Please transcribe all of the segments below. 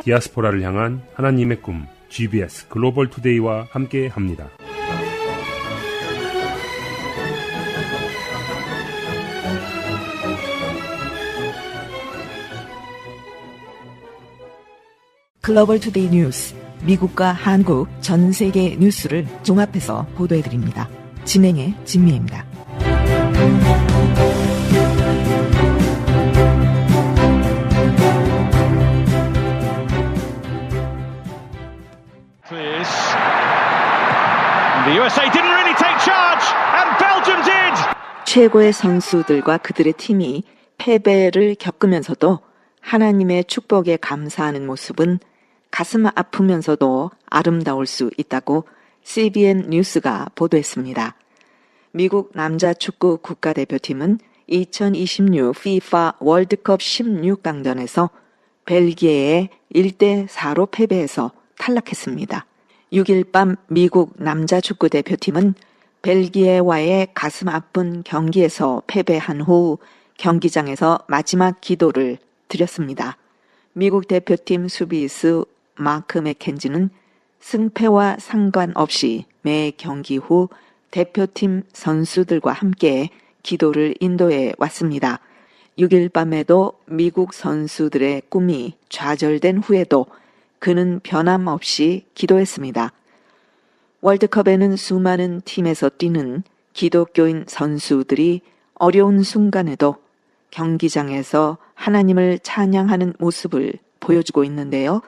디아스포라를 향한 하나님의 꿈 GBS 글로벌 투데이와 함께합니다. 글로벌 투데이 뉴스, 미국과 한국, 전 세계 뉴스를 종합해서 보도해드립니다. 진행의 진미입니다. The USA didn't really take charge, and Belgium did. 최고의 선수들과 그들의 팀이 패배를 겪으면서도 하나님의 축복에 감사하는 모습은 가슴 아프면서도 아름다울 수 있다고 CBN 뉴스가 보도했습니다. 미국 남자 축구 국가대표팀은 2026 FIFA 월드컵 16강전에서 벨기에에 1대4로 패배해서 탈락했습니다. 6일 밤 미국 남자 축구 대표팀은 벨기에와의 가슴 아픈 경기에서 패배한 후 경기장에서 마지막 기도를 드렸습니다. 미국 대표팀 수비수 마크 맥켄지는 승패와 상관없이 매 경기 후 대표팀 선수들과 함께 기도를 인도해 왔습니다. 6일 밤에도 미국 선수들의 꿈이 좌절된 후에도 그는 변함없이 기도했습니다. 월드컵에는 수많은 팀에서 뛰는 기독교인 선수들이 어려운 순간에도 경기장에서 하나님을 찬양하는 모습을 보여주고 있는데요.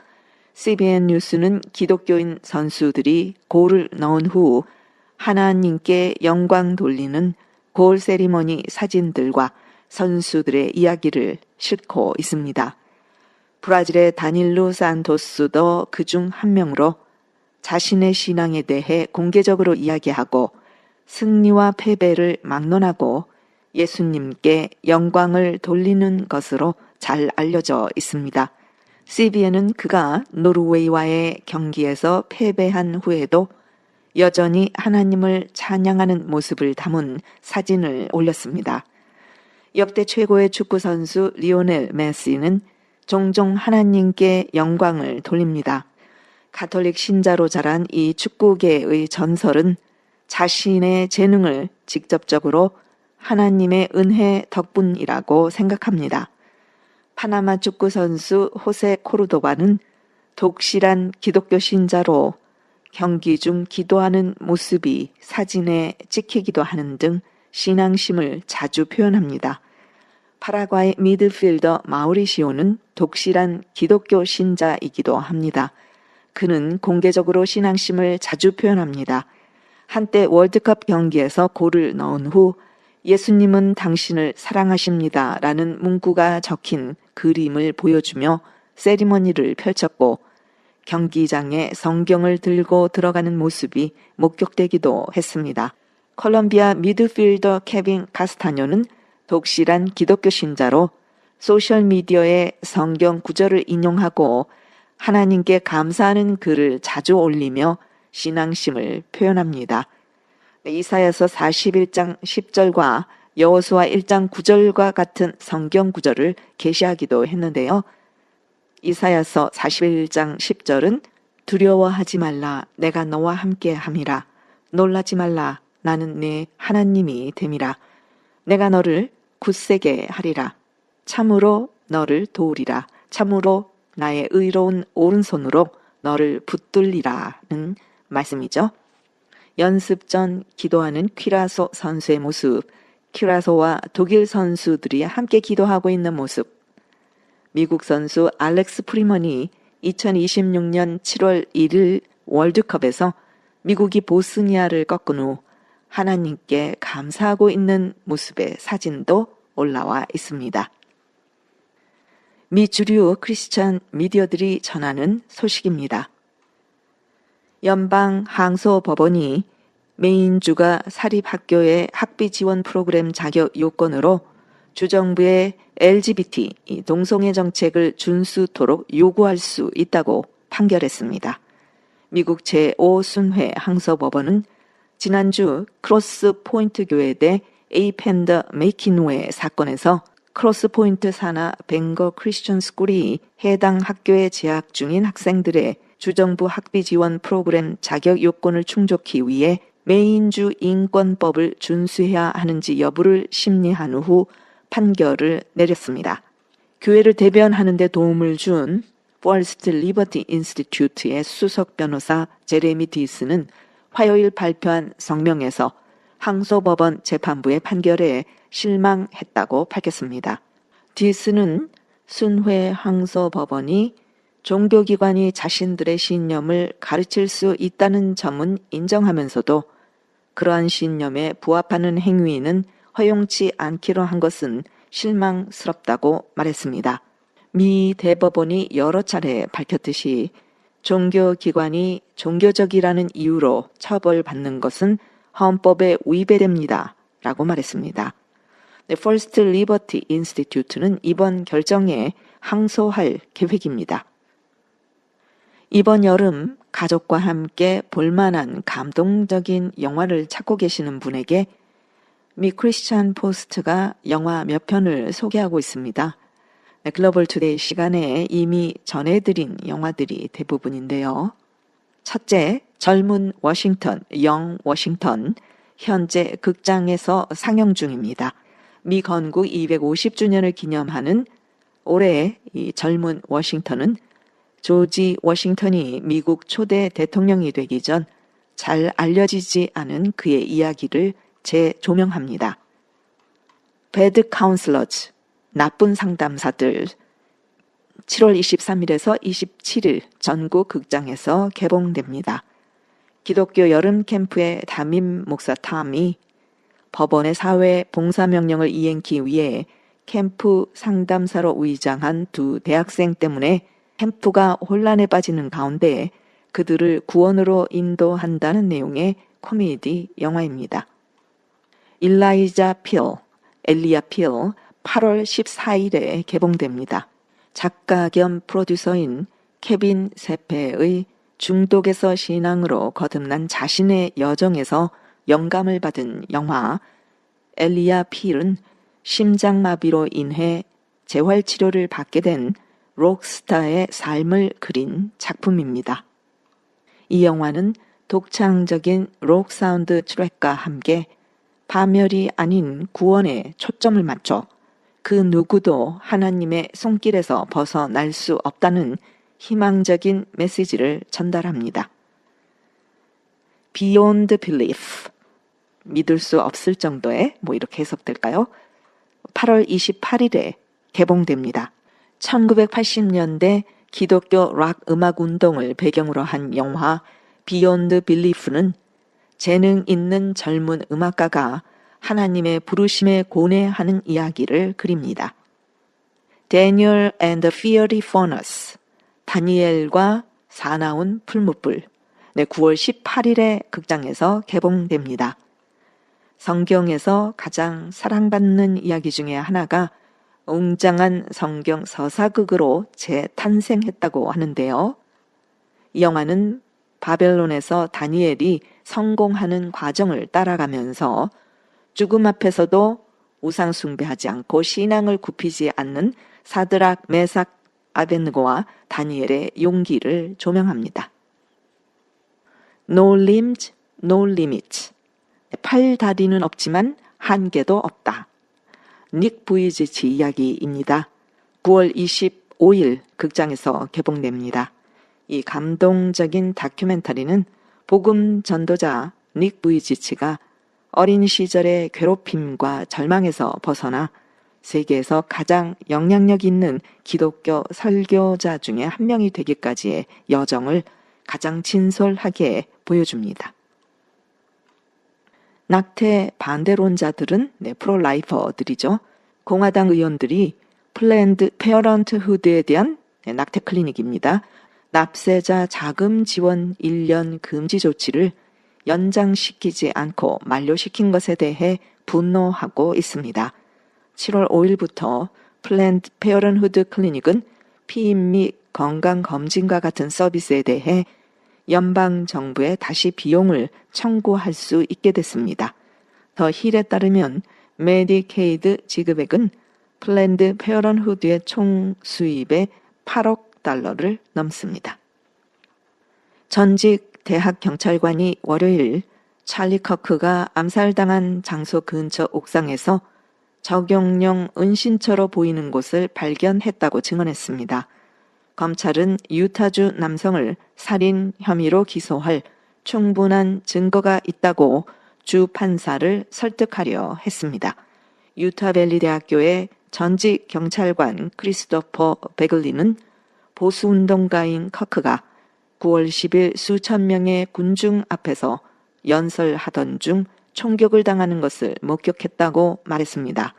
CBN 뉴스는 기독교인 선수들이 골을 넣은 후 하나님께 영광 돌리는 골 세리머니 사진들과 선수들의 이야기를 싣고 있습니다. 브라질의 다닐루 산토스도 그중 한 명으로 자신의 신앙에 대해 공개적으로 이야기하고 승리와 패배를 막론하고 예수님께 영광을 돌리는 것으로 잘 알려져 있습니다. CBN은 그가 노르웨이와의 경기에서 패배한 후에도 여전히 하나님을 찬양하는 모습을 담은 사진을 올렸습니다. 역대 최고의 축구 선수 리오넬 메시는 종종 하나님께 영광을 돌립니다. 가톨릭 신자로 자란 이 축구계의 전설은 자신의 재능을 직접적으로 하나님의 은혜 덕분이라고 생각합니다. 파나마 축구 선수 호세 코르도바는 독실한 기독교 신자로 경기 중 기도하는 모습이 사진에 찍히기도 하는 등 신앙심을 자주 표현합니다. 파라과이 미드필더 마우리시오는 독실한 기독교 신자이기도 합니다. 그는 공개적으로 신앙심을 자주 표현합니다. 한때 월드컵 경기에서 골을 넣은 후 예수님은 당신을 사랑하십니다 라는 문구가 적힌 그림을 보여주며 세리머니를 펼쳤고 경기장에 성경을 들고 들어가는 모습이 목격되기도 했습니다. 콜롬비아 미드필더 케빈 카스타뇨는 독실한 기독교 신자로 소셜미디어에 성경 구절을 인용하고 하나님께 감사하는 글을 자주 올리며 신앙심을 표현합니다. 이사야서 41장 10절과 여호수아 1장 9절과 같은 성경 구절을 계시하기도 했는데요. 이사야서 41장 10절은 두려워하지 말라 내가 너와 함께 함이라 놀라지 말라 나는 네 하나님이 됨이라 내가 너를 굳세게 하리라 참으로 너를 도우리라 참으로 나의 의로운 오른손으로 너를 붙들리라는 말씀이죠. 연습 전 기도하는 퀴라소 선수의 모습, 퀴라소와 독일 선수들이 함께 기도하고 있는 모습, 미국 선수 알렉스 프리먼이 2026년 7월 1일 월드컵에서 미국이 보스니아를 꺾은 후 하나님께 감사하고 있는 모습의 사진도 올라와 있습니다. 미 주류 크리스천 미디어들이 전하는 소식입니다. 연방 항소법원이 메인주가 사립학교의 학비 지원 프로그램 자격 요건으로 주정부의 LGBT 동성애 정책을 준수토록 요구할 수 있다고 판결했습니다. 미국 제5순회 항소법원은 지난주 크로스 포인트 교회 대 에이펜더 메이키노의 사건에서 크로스포인트 산하 벵거 크리스천 스쿨이 해당 학교에 재학 중인 학생들의 주정부 학비 지원 프로그램 자격 요건을 충족히 위해 메인주 인권법을 준수해야 하는지 여부를 심리한 후 판결을 내렸습니다. 교회를 대변하는 데 도움을 준 퍼스트 리버티 인스티튜트의 수석 변호사 제레미 디스는 화요일 발표한 성명에서 항소법원 재판부의 판결에 실망했다고 밝혔습니다. 디스는 순회 항소법원이 종교기관이 자신들의 신념을 가르칠 수 있다는 점은 인정하면서도 그러한 신념에 부합하는 행위는 허용치 않기로 한 것은 실망스럽다고 말했습니다. 미 대법원이 여러 차례 밝혔듯이 종교기관이 종교적이라는 이유로 처벌받는 것은 헌법에 위배됩니다. 라고 말했습니다. 퍼스트 리버티 인스티튜트는 이번 결정에 항소할 계획입니다. 이번 여름 가족과 함께 볼만한 감동적인 영화를 찾고 계시는 분에게 미 크리스천 포스트가 영화 몇 편을 소개하고 있습니다. 글로벌 투데이 시간에 이미 전해드린 영화들이 대부분인데요. 첫째, 젊은 워싱턴, 영 워싱턴, 현재 극장에서 상영 중입니다. 미 건국 250주년을 기념하는 올해 이 젊은 워싱턴은 조지 워싱턴이 미국 초대 대통령이 되기 전 잘 알려지지 않은 그의 이야기를 재조명합니다. 배드 카운슬러즈, 나쁜 상담사들, 7월 23일에서 27일 전국 극장에서 개봉됩니다. 기독교 여름 캠프의 담임 목사 탐이 법원의 사회 봉사명령을 이행하기 위해 캠프 상담사로 위장한 두 대학생 때문에 캠프가 혼란에 빠지는 가운데 그들을 구원으로 인도한다는 내용의 코미디 영화입니다. 일리자 필, 엘리야 필, 8월 14일에 개봉됩니다. 작가 겸 프로듀서인 케빈 세페의 중독에서 신앙으로 거듭난 자신의 여정에서 영감을 받은 영화 엘리야 필은 심장마비로 인해 재활치료를 받게 된 록스타의 삶을 그린 작품입니다. 이 영화는 독창적인 록 사운드 트랙과 함께 파멸이 아닌 구원에 초점을 맞춰 그 누구도 하나님의 손길에서 벗어날 수 없다는 희망적인 메시지를 전달합니다. Beyond Belief, 믿을 수 없을 정도의 이렇게 해석될까요? 8월 28일에 개봉됩니다. 1980년대 기독교 락 음악 운동을 배경으로 한 영화 Beyond Belief는 재능 있는 젊은 음악가가 하나님의 부르심에 고뇌하는 이야기를 그립니다. Daniel and the Fiery Furnace, 다니엘과 사나운 풀무불, 9월 18일에 극장에서 개봉됩니다. 성경에서 가장 사랑받는 이야기 중에 하나가 웅장한 성경 서사극으로 재탄생했다고 하는데요. 이 영화는 바벨론에서 다니엘이 성공하는 과정을 따라가면서 죽음 앞에서도 우상 숭배하지 않고 신앙을 굽히지 않는 사드락, 메삭, 아벳느고와 다니엘의 용기를 조명합니다. No limbs, no limit. 팔 다리는 없지만 한계도 없다. 닉 부이지치 이야기입니다. 9월 25일 극장에서 개봉됩니다. 이 감동적인 다큐멘터리는 복음 전도자 닉 부이지치가 어린 시절의 괴롭힘과 절망에서 벗어나 세계에서 가장 영향력 있는 기독교 설교자 중에 한 명이 되기까지의 여정을 가장 진솔하게 보여줍니다. 낙태 반대론자들은 프로라이퍼들이죠. 공화당 의원들이 플랜드 페어런트후드에 대한 낙태 클리닉입니다. 납세자 자금 지원 1년 금지 조치를 연장시키지 않고 만료시킨 것에 대해 분노하고 있습니다. 7월 5일부터 플랜드 페어런트후드 클리닉은 피임 및 건강검진과 같은 서비스에 대해 연방정부에 다시 비용을 청구할 수 있게 됐습니다. 더 힐에 따르면 메디케이드 지급액은 플랜드 페어런후드의 총 수입의 8억 달러를 넘습니다. 전직 대학 경찰관이 월요일 찰리 커크가 암살당한 장소 근처 옥상에서 적용용 은신처로 보이는 곳을 발견했다고 증언했습니다. 검찰은 유타주 남성을 살인 혐의로 기소할 충분한 증거가 있다고 주 판사를 설득하려 했습니다. 유타밸리 대학교의 전직 경찰관 크리스토퍼 베글리는 보수운동가인 커크가 9월 10일 수천 명의 군중 앞에서 연설하던 중 총격을 당하는 것을 목격했다고 말했습니다.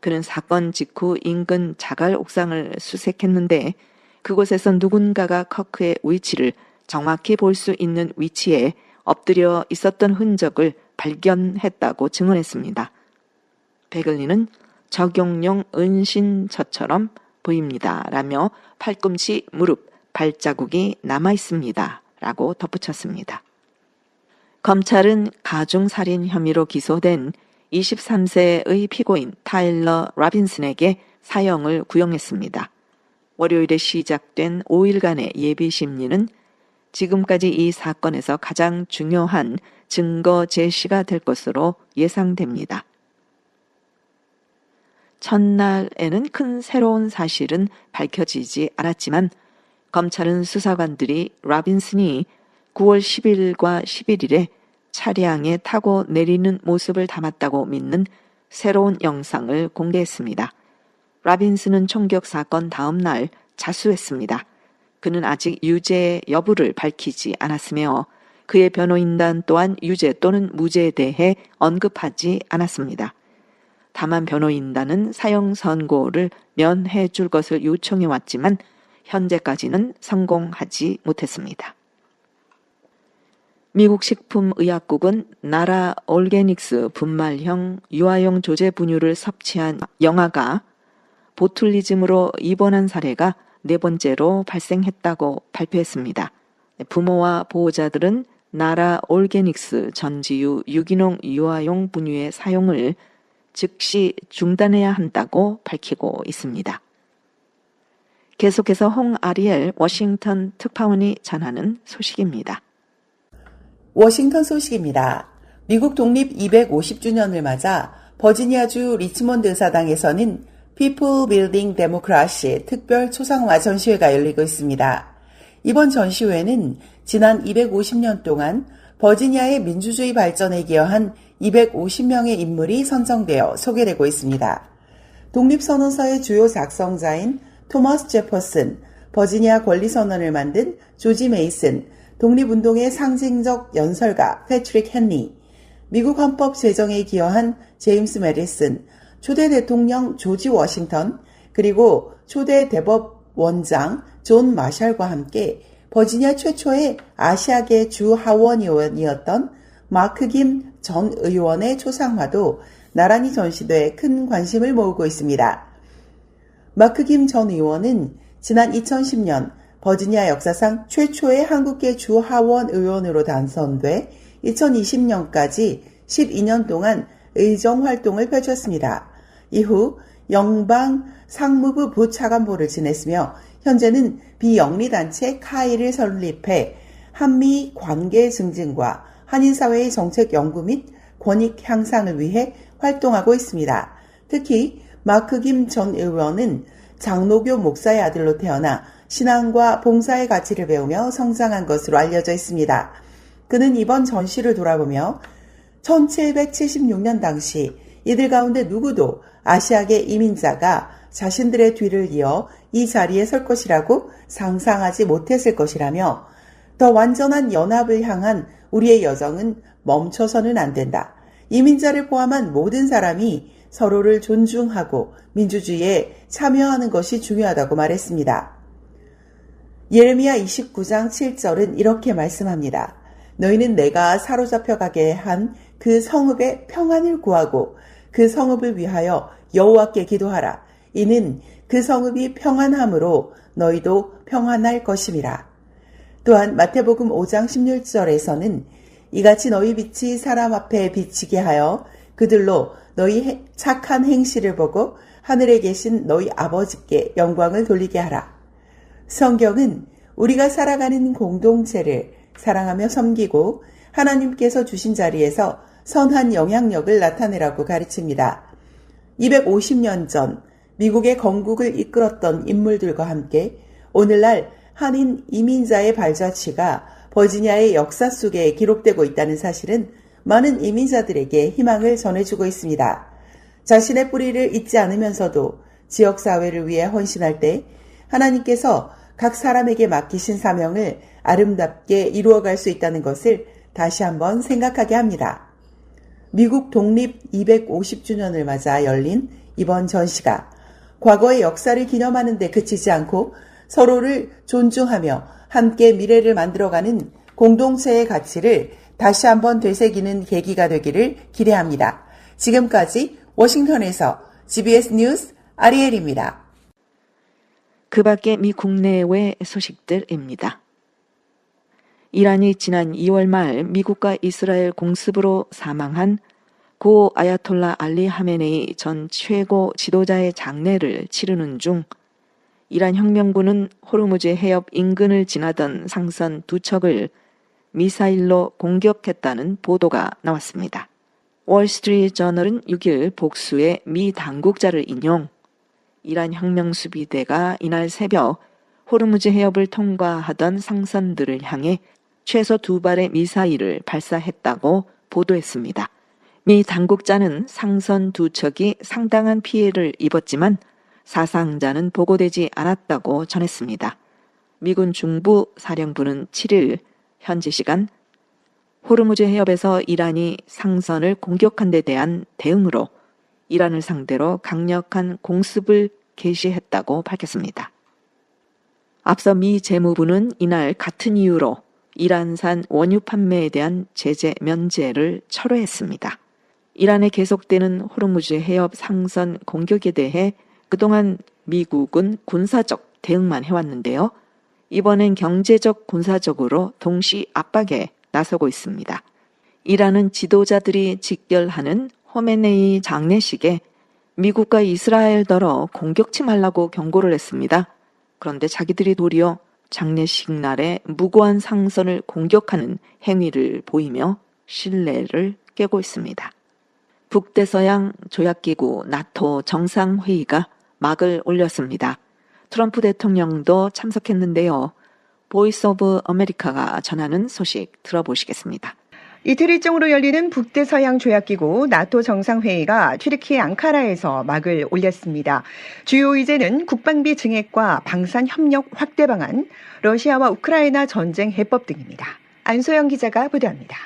그는 사건 직후 인근 자갈 옥상을 수색했는데 그곳에서 누군가가 커크의 위치를 정확히 볼 수 있는 위치에 엎드려 있었던 흔적을 발견했다고 증언했습니다. 베글리는 적용용 은신처처럼 보입니다. 라며 팔꿈치, 무릎, 발자국이 남아 있습니다. 라고 덧붙였습니다. 검찰은 가중살인 혐의로 기소된 23세의 피고인 타일러 라빈슨에게 사형을 구형했습니다. 월요일에 시작된 5일간의 예비심리는 지금까지 이 사건에서 가장 중요한 증거 제시가 될 것으로 예상됩니다. 첫날에는 큰 새로운 사실은 밝혀지지 않았지만 검찰은 수사관들이 라빈슨이 9월 10일과 11일에 차량에 타고 내리는 모습을 담았다고 믿는 새로운 영상을 공개했습니다. 라빈슨은 총격 사건 다음 날 자수했습니다. 그는 아직 유죄 여부를 밝히지 않았으며 그의 변호인단 또한 유죄 또는 무죄에 대해 언급하지 않았습니다. 다만 변호인단은 사형 선고를 면해 줄 것을 요청해 왔지만 현재까지는 성공하지 못했습니다. 미국 식품의약국은 나라 올게닉스 분말형 유아용 조제 분유를 섭취한 영아가 보툴리즘으로 입원한 사례가 4번째로 발생했다고 발표했습니다. 부모와 보호자들은 나라 올게닉스 전지유 유기농 유아용 분유의 사용을 즉시 중단해야 한다고 밝히고 있습니다. 계속해서 홍아리엘 워싱턴 특파원이 전하는 소식입니다. 워싱턴 소식입니다. 미국 독립 250주년을 맞아 버지니아주 리치몬드 의사당에서는 People Building Democracy 특별 초상화 전시회가 열리고 있습니다. 이번 전시회는 지난 250년 동안 버지니아의 민주주의 발전에 기여한 250명의 인물이 선정되어 소개되고 있습니다. 독립선언서의 주요 작성자인 토머스 제퍼슨, 버지니아 권리선언을 만든 조지 메이슨, 독립운동의 상징적 연설가 패트릭 헨리, 미국 헌법 제정에 기여한 제임스 메디슨, 초대 대통령 조지 워싱턴, 그리고 초대 대법원장 존 마샬과 함께 버지니아 최초의 아시아계 주 하원의원이었던 마크 김 전 의원의 초상화도 나란히 전시돼 큰 관심을 모으고 있습니다. 마크 김 전 의원은 지난 2010년 버지니아 역사상 최초의 한국계 주 하원 의원으로 당선돼 2020년까지 12년 동안 의정 활동을 펼쳤습니다. 이후 영방 상무부 부차관보를 지냈으며 현재는 비영리단체 카이를 설립해 한미 관계 증진과 한인사회의 정책 연구 및 권익 향상을 위해 활동하고 있습니다. 특히 마크 김 전 의원은 장로교 목사의 아들로 태어나 신앙과 봉사의 가치를 배우며 성장한 것으로 알려져 있습니다. 그는 이번 전시를 돌아보며 1776년 당시 이들 가운데 누구도 아시아계 이민자가 자신들의 뒤를 이어 이 자리에 설 것이라고 상상하지 못했을 것이라며 더 완전한 연합을 향한 우리의 여정은 멈춰서는 안 된다. 이민자를 포함한 모든 사람이 서로를 존중하고 민주주의에 참여하는 것이 중요하다고 말했습니다. 예레미야 29장 7절은 이렇게 말씀합니다. 너희는 내가 사로잡혀 가게 한 그 성읍의 평안을 구하고 그 성읍을 위하여 여호와께 기도하라. 이는 그 성읍이 평안함으로 너희도 평안할 것임이라. 또한 마태복음 5장 16절에서는 이같이 너희 빛이 사람 앞에 비치게 하여 그들로 너희 착한 행실을 보고 하늘에 계신 너희 아버지께 영광을 돌리게 하라. 성경은 우리가 살아가는 공동체를 사랑하며 섬기고 하나님께서 주신 자리에서 선한 영향력을 나타내라고 가르칩니다. 250년 전 미국의 건국을 이끌었던 인물들과 함께 오늘날 한인 이민자의 발자취가 버지니아의 역사 속에 기록되고 있다는 사실은 많은 이민자들에게 희망을 전해주고 있습니다. 자신의 뿌리를 잊지 않으면서도 지역사회를 위해 헌신할 때 하나님께서 각 사람에게 맡기신 사명을 아름답게 이루어갈 수 있다는 것을 다시 한번 생각하게 합니다. 미국 독립 250주년을 맞아 열린 이번 전시가 과거의 역사를 기념하는 데 그치지 않고 서로를 존중하며 함께 미래를 만들어가는 공동체의 가치를 다시 한번 되새기는 계기가 되기를 기대합니다. 지금까지 워싱턴에서 GBS 뉴스 아리엘입니다. 그 밖에 미 국내외 소식들입니다. 이란이 지난 2월 말 미국과 이스라엘 공습으로 사망한 고 아야톨라 알리 하메네이 전 최고 지도자의 장례를 치르는 중 이란 혁명군은 호르무즈 해협 인근을 지나던 상선 2척을 미사일로 공격했다는 보도가 나왔습니다. 월스트리트 저널은 6일 복수의 미 당국자를 인용, 이란 혁명수비대가 이날 새벽 호르무즈 해협을 통과하던 상선들을 향해 최소 2발의 미사일을 발사했다고 보도했습니다. 미 당국자는 상선 2척이 상당한 피해를 입었지만 사상자는 보고되지 않았다고 전했습니다. 미군 중부 사령부는 7일 현지 시간 호르무즈 해협에서 이란이 상선을 공격한 데 대한 대응으로 이란을 상대로 강력한 공습을 개시했다고 밝혔습니다. 앞서 미 재무부는 이날 같은 이유로 이란산 원유 판매에 대한 제재 면제를 철회했습니다. 이란에 계속되는 호르무즈 해협 상선 공격에 대해 그동안 미국은 군사적 대응만 해왔는데요. 이번엔 경제적 군사적으로 동시 압박에 나서고 있습니다. 이란은 지도자들이 직결하는 호메네이 장례식에 미국과 이스라엘더러 공격치 말라고 경고를 했습니다. 그런데 자기들이 도리어 장례식 날에 무고한 상선을 공격하는 행위를 보이며 신뢰를 깨고 있습니다. 북대서양 조약기구 나토 정상회의가 막을 올렸습니다. 트럼프 대통령도 참석했는데요. 보이스 오브 아메리카가 전하는 소식 들어보시겠습니다. 이틀 일정으로 열리는 북대서양 조약기구 나토 정상회의가 튀르키예 앙카라에서 막을 올렸습니다. 주요 의제는 국방비 증액과 방산 협력 확대 방안, 러시아와 우크라이나 전쟁 해법 등입니다. 안소영 기자가 보도합니다.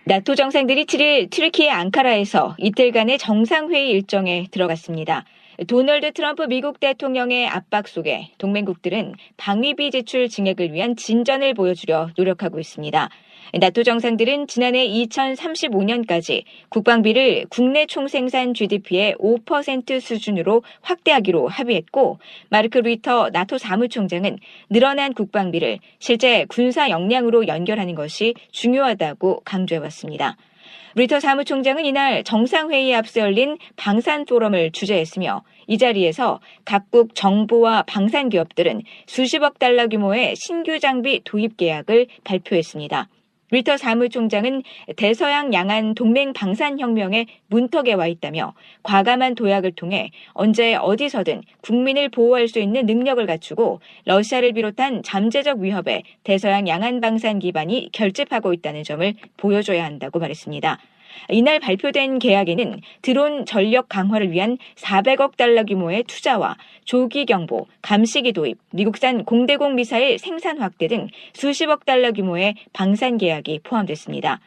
나토 정상들이 7일 튀르키예 앙카라에서 이틀간의 정상회의 일정에 들어갔습니다. 도널드 트럼프 미국 대통령의 압박 속에 동맹국들은 방위비 지출 증액을 위한 진전을 보여주려 노력하고 있습니다. 나토 정상들은 지난해 2035년까지 국방비를 국내 총생산 GDP의 5% 수준으로 확대하기로 합의했고, 마르크 루이터 나토 사무총장은 늘어난 국방비를 실제 군사 역량으로 연결하는 것이 중요하다고 강조해왔습니다. 루이터 사무총장은 이날 정상회의에 앞서 열린 방산 포럼을 주재했으며 이 자리에서 각국 정부와 방산 기업들은 수십억 달러 규모의 신규 장비 도입 계약을 발표했습니다. 루이터 사무총장은 대서양 양안 동맹 방산혁명의 문턱에 와 있다며 과감한 도약을 통해 언제 어디서든 국민을 보호할 수 있는 능력을 갖추고 러시아를 비롯한 잠재적 위협에 대서양 양안 방산 기반이 결집하고 있다는 점을 보여줘야 한다고 말했습니다. 이날 발표된 계약에는 드론 전력 강화를 위한 400억 달러 규모의 투자와 조기 경보, 감시기 도입, 미국산 공대공 미사일 생산 확대 등 수십억 달러 규모의 방산 계약이 포함됐습니다.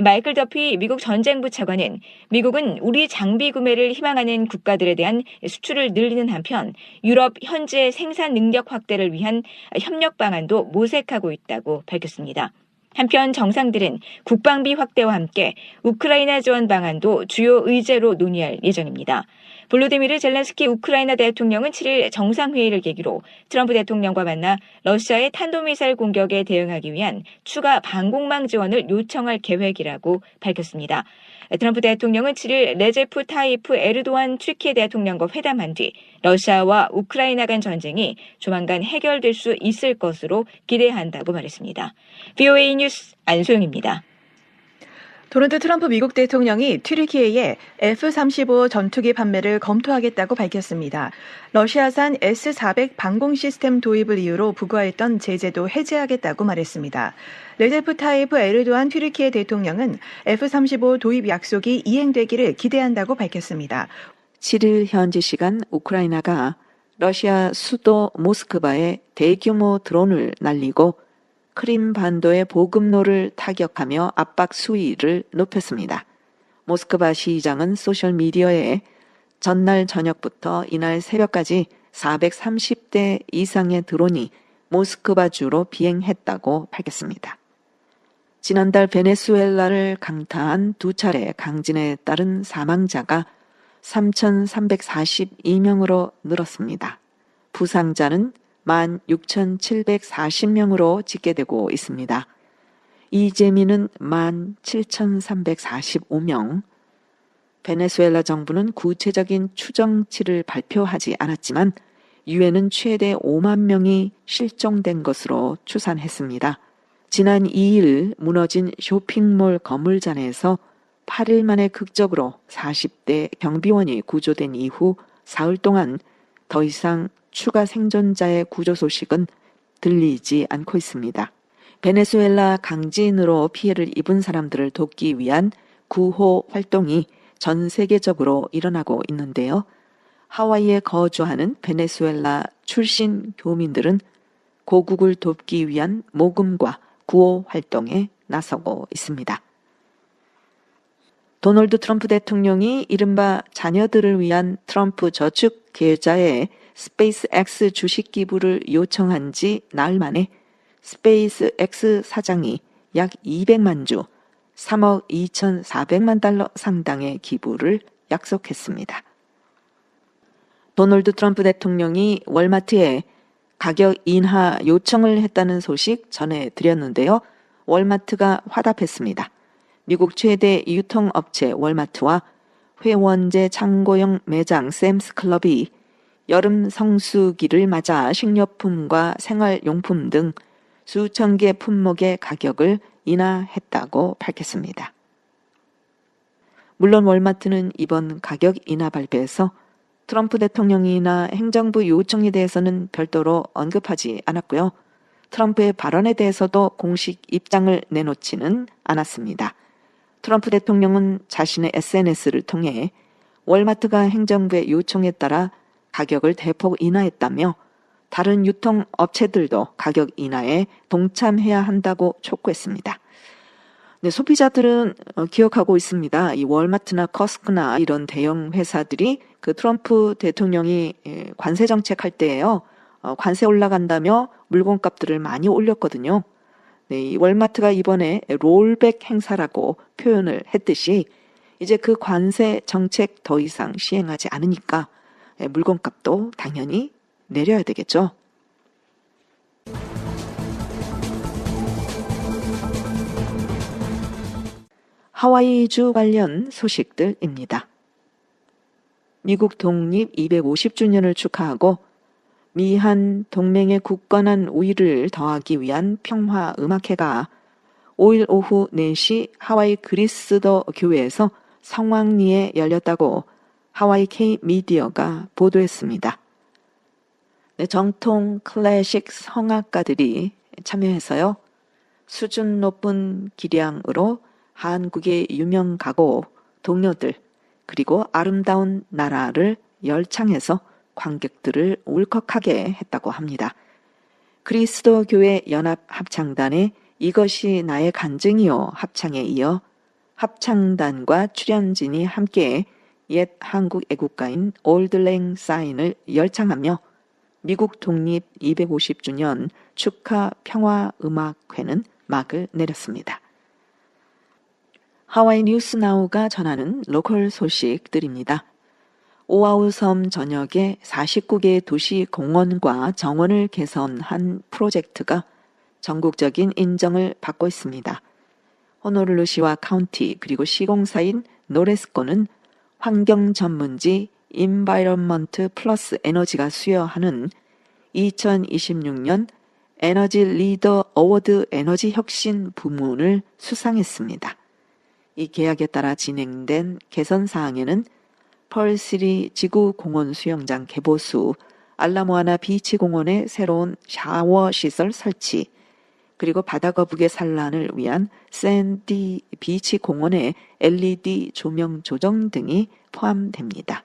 마이클 더피 미국 전쟁부 차관은 미국은 우리 장비 구매를 희망하는 국가들에 대한 수출을 늘리는 한편 유럽 현지의 생산 능력 확대를 위한 협력 방안도 모색하고 있다고 밝혔습니다. 한편 정상들은 국방비 확대와 함께 우크라이나 지원 방안도 주요 의제로 논의할 예정입니다. 볼로디미르 젤렌스키 우크라이나 대통령은 7일 정상회의를 계기로 트럼프 대통령과 만나 러시아의 탄도미사일 공격에 대응하기 위한 추가 방공망 지원을 요청할 계획이라고 밝혔습니다. 트럼프 대통령은 7일 레제프 타이프 에르도안 튀르키예 대통령과 회담한 뒤 러시아와 우크라이나 간 전쟁이 조만간 해결될 수 있을 것으로 기대한다고 말했습니다. VOA 뉴스 안소영입니다. 도널드 트럼프 미국 대통령이 튀르키예에 F-35 전투기 판매를 검토하겠다고 밝혔습니다. 러시아산 S-400 방공 시스템 도입을 이유로 부과했던 제재도 해제하겠다고 말했습니다. 레제프 타이프 에르도안 튀르키예 대통령은 F-35 도입 약속이 이행되기를 기대한다고 밝혔습니다. 7일 현지 시간 우크라이나가 러시아 수도 모스크바에 대규모 드론을 날리고 크림 반도의 보급로를 타격하며 압박 수위를 높였습니다. 모스크바 시장은 소셜미디어에 전날 저녁부터 이날 새벽까지 430대 이상의 드론이 모스크바주로 비행했다고 밝혔습니다. 지난달 베네수엘라를 강타한 두 차례 강진에 따른 사망자가 3,342명으로 늘었습니다. 부상자는 16,740명으로 집계되고 있습니다. 이재민은 17,345명. 베네수엘라 정부는 구체적인 추정치를 발표하지 않았지만 유엔은 최대 5만 명이 실종된 것으로 추산했습니다. 지난 2일 무너진 쇼핑몰 건물잔에서 8일 만에 극적으로 40대 경비원이 구조된 이후 사흘 동안 더 이상 추가 생존자의 구조 소식은 들리지 않고 있습니다. 베네수엘라 강진으로 피해를 입은 사람들을 돕기 위한 구호 활동이 전 세계적으로 일어나고 있는데요. 하와이에 거주하는 베네수엘라 출신 교민들은 고국을 돕기 위한 모금과 구호 활동에 나서고 있습니다. 도널드 트럼프 대통령이 이른바 자녀들을 위한 트럼프 저축 계좌에 스페이스X 주식 기부를 요청한 지 나흘 만에 스페이스X 사장이 약 200만 주, 3억 2,400만 달러 상당의 기부를 약속했습니다. 도널드 트럼프 대통령이 월마트에 가격 인하 요청을 했다는 소식 전해드렸는데요. 월마트가 화답했습니다. 미국 최대 유통업체 월마트와 회원제 창고형 매장 샘스클럽이 여름 성수기를 맞아 식료품과 생활용품 등 수천 개 품목의 가격을 인하했다고 밝혔습니다. 물론 월마트는 이번 가격 인하 발표에서 트럼프 대통령이나 행정부 요청에 대해서는 별도로 언급하지 않았고요. 트럼프의 발언에 대해서도 공식 입장을 내놓지는 않았습니다. 트럼프 대통령은 자신의 SNS를 통해 월마트가 행정부의 요청에 따라 가격을 대폭 인하했다며 다른 유통업체들도 가격 인하에 동참해야 한다고 촉구했습니다. 네, 소비자들은 기억하고 있습니다. 이 월마트나 커스코나 이런 대형 회사들이 그 트럼프 대통령이 관세 정책할 때에요. 관세 올라간다며 물건값들을 많이 올렸거든요. 네, 이 월마트가 이번에 롤백 행사라고 표현을 했듯이 이제 그 관세 정책 더 이상 시행하지 않으니까 물건값도 당연히 내려야 되겠죠. 하와이주 관련 소식들입니다. 미국 독립 250주년을 축하하고 미한 동맹의 굳건한 우위를 더하기 위한 평화음악회가 5일 오후 4시 하와이 그리스도 교회에서 성황리에 열렸다고 하와이 K-미디어가 보도했습니다. 네, 정통 클래식 성악가들이 참여해서요. 수준 높은 기량으로 한국의 유명 가곡, 동료들, 그리고 아름다운 나라를 열창해서 관객들을 울컥하게 했다고 합니다. 그리스도 교회 연합 합창단의 이것이 나의 간증이요 합창에 이어 합창단과 출연진이 함께 옛 한국 애국가인 올드랭 사인을 열창하며 미국 독립 250주년 축하 평화음악회는 막을 내렸습니다. 하와이 뉴스나우가 전하는 로컬 소식들입니다. 오아우 섬 전역에 49개의 도시 공원과 정원을 개선한 프로젝트가 전국적인 인정을 받고 있습니다. 호노룰루시와 카운티 그리고 시공사인 노레스코는 환경 전문지 인바이런먼트 플러스 에너지가 수여하는 2026년 에너지 리더 어워드 에너지 혁신 부문을 수상했습니다. 이 계약에 따라 진행된 개선 사항에는 펄시리 지구공원 수영장 개보수, 알라모아나 비치 공원의 새로운 샤워 시설 설치, 그리고 바다 거북이 산란을 위한 샌디 비치 공원의 LED 조명 조정 등이 포함됩니다.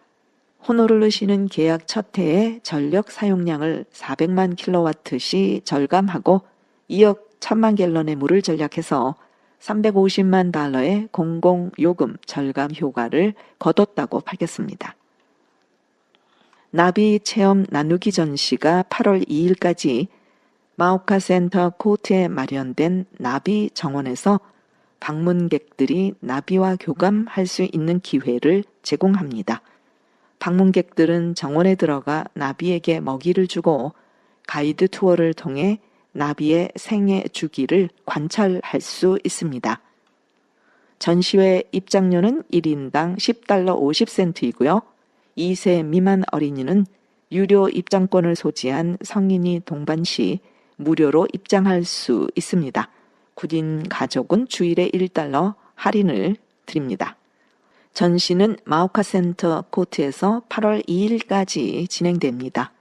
호노룰루시는 계약 첫 해에 전력 사용량을 400만 킬로와트시 절감하고 2억 1000만 갤런의 물을 절약해서 350만 달러의 공공요금 절감 효과를 거뒀다고 밝혔습니다. 나비 체험 나누기 전시가 8월 2일까지 마오카 센터 코트에 마련된 나비 정원에서 방문객들이 나비와 교감할 수 있는 기회를 제공합니다. 방문객들은 정원에 들어가 나비에게 먹이를 주고 가이드 투어를 통해 나비의 생애 주기를 관찰할 수 있습니다. 전시회 입장료는 1인당 $10 50센트이고요. 2세 미만 어린이는 유료 입장권을 소지한 성인이 동반 시 무료로 입장할 수 있습니다. 구린 가족은 주일에 $1 할인을 드립니다. 전시는 마오카 센터 코트에서 8월 2일까지 진행됩니다.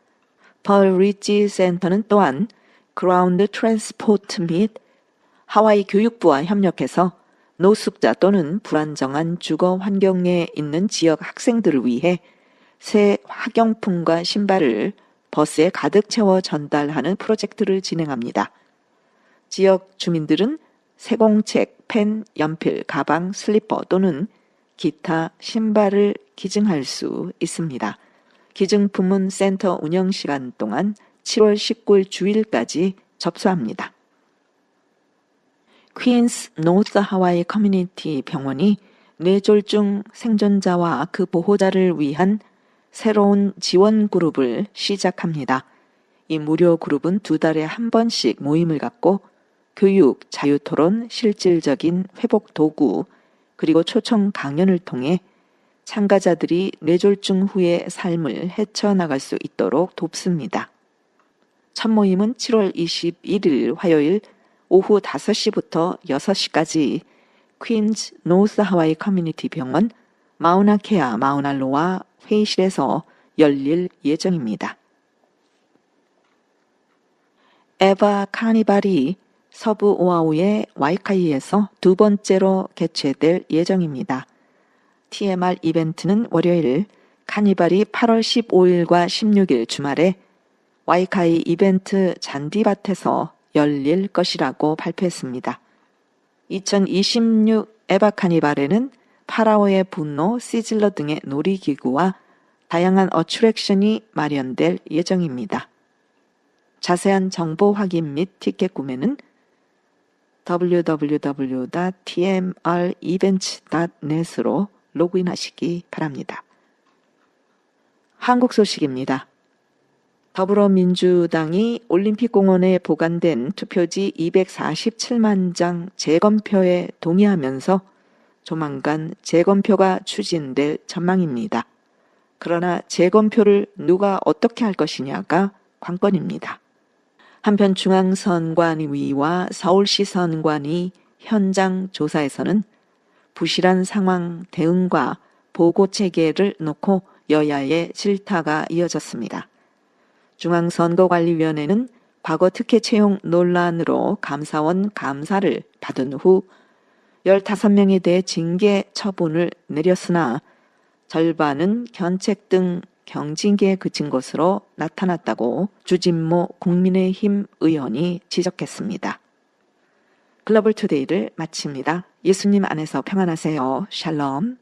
펄 리지 센터는 또한 그라운드 트랜스포트 및 하와이 교육부와 협력해서 노숙자 또는 불안정한 주거 환경에 있는 지역 학생들을 위해 새 학용품과 신발을 버스에 가득 채워 전달하는 프로젝트를 진행합니다. 지역 주민들은 세공책, 펜, 연필, 가방, 슬리퍼 또는 기타 신발을 기증할 수 있습니다. 기증품은 센터 운영 시간 동안 7월 19일 주일까지 접수합니다. 퀸스 노스 하와이 커뮤니티 병원이 뇌졸중 생존자와 그 보호자를 위한 새로운 지원 그룹을 시작합니다. 이 무료 그룹은 2달에 한 번씩 모임을 갖고 교육, 자유토론, 실질적인 회복 도구, 그리고 초청 강연을 통해 참가자들이 뇌졸중 후의 삶을 헤쳐나갈 수 있도록 돕습니다. 첫 모임은 7월 21일 화요일 오후 5시부터 6시까지 퀸즈 노스 하와이 커뮤니티 병원 마우나케아 마우나로아 회의실에서 열릴 예정입니다. 에바 카니발이 서부 오아우의 와이카이에서 2번째로 개최될 예정입니다. TMR 이벤트는 월요일, 카니발이 8월 15일과 16일 주말에 와이카이 이벤트 잔디밭에서 열릴 것이라고 발표했습니다. 2026 에바 카니발에는 파라오의 분노, 시즐러 등의 놀이기구와 다양한 어트랙션이 마련될 예정입니다. 자세한 정보 확인 및 티켓 구매는 www.tmrevents.net으로 로그인하시기 바랍니다. 한국 소식입니다. 더불어민주당이 올림픽공원에 보관된 투표지 247만 장 재검표에 동의하면서 조만간 재검표가 추진될 전망입니다. 그러나 재검표를 누가 어떻게 할 것이냐가 관건입니다. 한편 중앙선관위와 서울시 선관위 현장 조사에서는 부실한 상황 대응과 보고 체계를 놓고 여야의 질타가 이어졌습니다. 중앙선거관리위원회는 과거 특혜 채용 논란으로 감사원 감사를 받은 후 15명에 대해 징계 처분을 내렸으나 절반은 견책 등 경징계에 그친 것으로 나타났다고 주진모 국민의힘 의원이 지적했습니다. 글로벌 투데이를 마칩니다. 예수님 안에서 평안하세요. 샬롬.